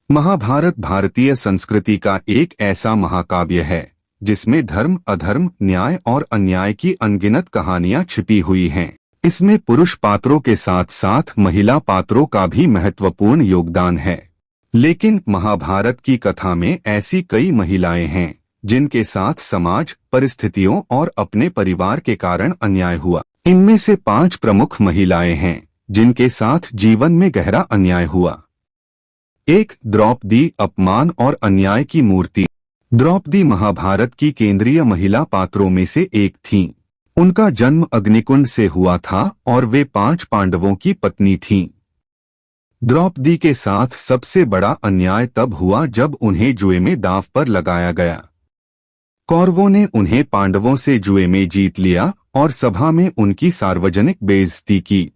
महाभारत भारतीय संस्कृति का एक ऐसा महाकाव्य है जिसमें धर्म, अधर्म, न्याय और अन्याय की अनगिनत कहानियां छिपी हुई हैं। इसमें पुरुष पात्रों के साथ साथ महिला पात्रों का भी महत्वपूर्ण योगदान है। लेकिन महाभारत की कथा में ऐसी कई महिलाएं हैं जिनके साथ समाज, परिस्थितियों और अपने परिवार के कारण अन्याय हुआ। इनमें से 5 प्रमुख महिलाएं हैं जिनके साथ जीवन में गहरा अन्याय हुआ। 1. द्रौपदी, अपमान और अन्याय की मूर्ति। द्रौपदी महाभारत की केंद्रीय महिला पात्रों में से एक थीं। उनका जन्म अग्निकुंड से हुआ था और वे 5 पांडवों की पत्नी थीं। द्रौपदी के साथ सबसे बड़ा अन्याय तब हुआ जब उन्हें जुए में दांव पर लगाया गया। कौरवों ने उन्हें पांडवों से जुए में जीत लिया और सभा में उनकी सार्वजनिक बेइज्जती की।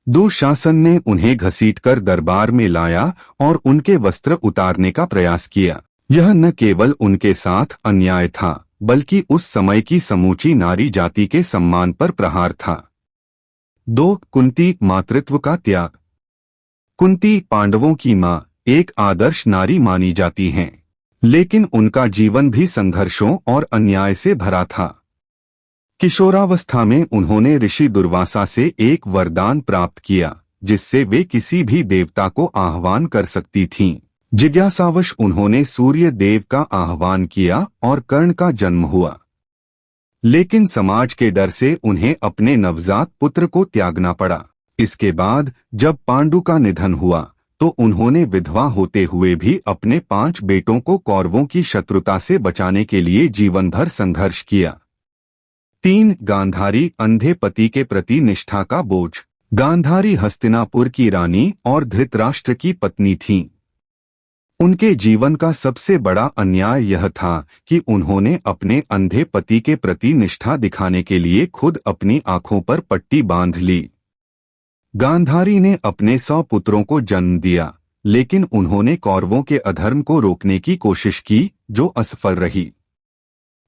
दुशासन ने उन्हें घसीटकर दरबार में लाया और उनके वस्त्र उतारने का प्रयास किया। यह न केवल उनके साथ अन्याय था बल्कि उस समय की समूची नारी जाति के सम्मान पर प्रहार था। 2. कुंती, मातृत्व का त्याग। कुंती पांडवों की मां, एक आदर्श नारी मानी जाती हैं, लेकिन उनका जीवन भी संघर्षों और अन्याय से भरा था। किशोरावस्था में उन्होंने ऋषि दुर्वासा से एक वरदान प्राप्त किया जिससे वे किसी भी देवता को आह्वान कर सकती थीं। जिज्ञासावश उन्होंने सूर्य देव का आह्वान किया और कर्ण का जन्म हुआ। लेकिन समाज के डर से उन्हें अपने नवजात पुत्र को त्यागना पड़ा। इसके बाद जब पांडु का निधन हुआ तो उन्होंने विधवा होते हुए भी अपने 5 बेटों को कौरवों की शत्रुता से बचाने के लिए जीवन भर संघर्ष किया। 3. गांधारी, अंधे पति के प्रति निष्ठा का बोझ। गांधारी हस्तिनापुर की रानी और धृतराष्ट्र की पत्नी थीं। उनके जीवन का सबसे बड़ा अन्याय यह था कि उन्होंने अपने अंधे पति के प्रति निष्ठा दिखाने के लिए खुद अपनी आंखों पर पट्टी बांध ली। गांधारी ने अपने 100 पुत्रों को जन्म दिया, लेकिन उन्होंने कौरवों के अधर्म को रोकने की कोशिश की जो असफल रही।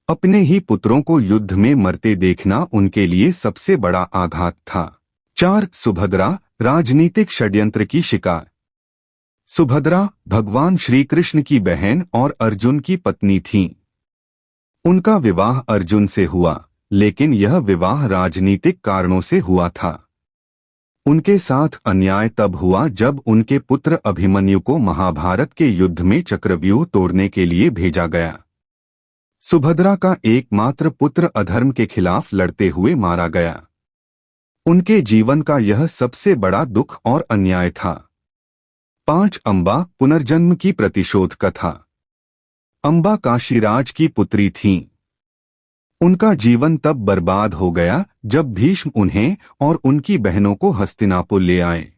अपने ही पुत्रों को युद्ध में मरते देखना उनके लिए सबसे बड़ा आघात था। 4. सुभद्रा, राजनीतिक षड्यंत्र की शिकार। सुभद्रा भगवान श्री कृष्ण की बहन और अर्जुन की पत्नी थीं। उनका विवाह अर्जुन से हुआ, लेकिन यह विवाह राजनीतिक कारणों से हुआ था। उनके साथ अन्याय तब हुआ जब उनके पुत्र अभिमन्यु को महाभारत के युद्ध में चक्रव्यूह तोड़ने के लिए भेजा गया। सुभद्रा का एकमात्र पुत्र अधर्म के खिलाफ लड़ते हुए मारा गया। उनके जीवन का यह सबसे बड़ा दुख और अन्याय था। 5. अंबा, पुनर्जन्म की प्रतिशोध कथा। अंबा काशीराज की पुत्री थीं। उनका जीवन तब बर्बाद हो गया जब भीष्म उन्हें और उनकी बहनों को हस्तिनापुर ले आए।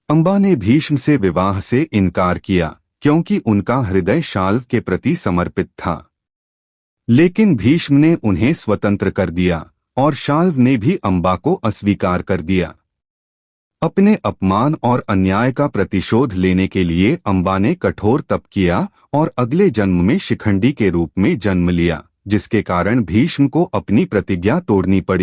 अंबा ने भीष्म से विवाह से इनकार किया क्योंकि उनका हृदय शाल्व के प्रति समर्पित था। लेकिन भीष्म ने उन्हें स्वतंत्र कर दिया और शाल्व ने भी अंबा को अस्वीकार कर दिया। अपने अपमान और अन्याय का प्रतिशोध लेने के लिए अंबा ने कठोर तप किया और अगले जन्म में शिखंडी के रूप में जन्म लिया, जिसके कारण भीष्म को अपनी प्रतिज्ञा तोड़नी पड़ी।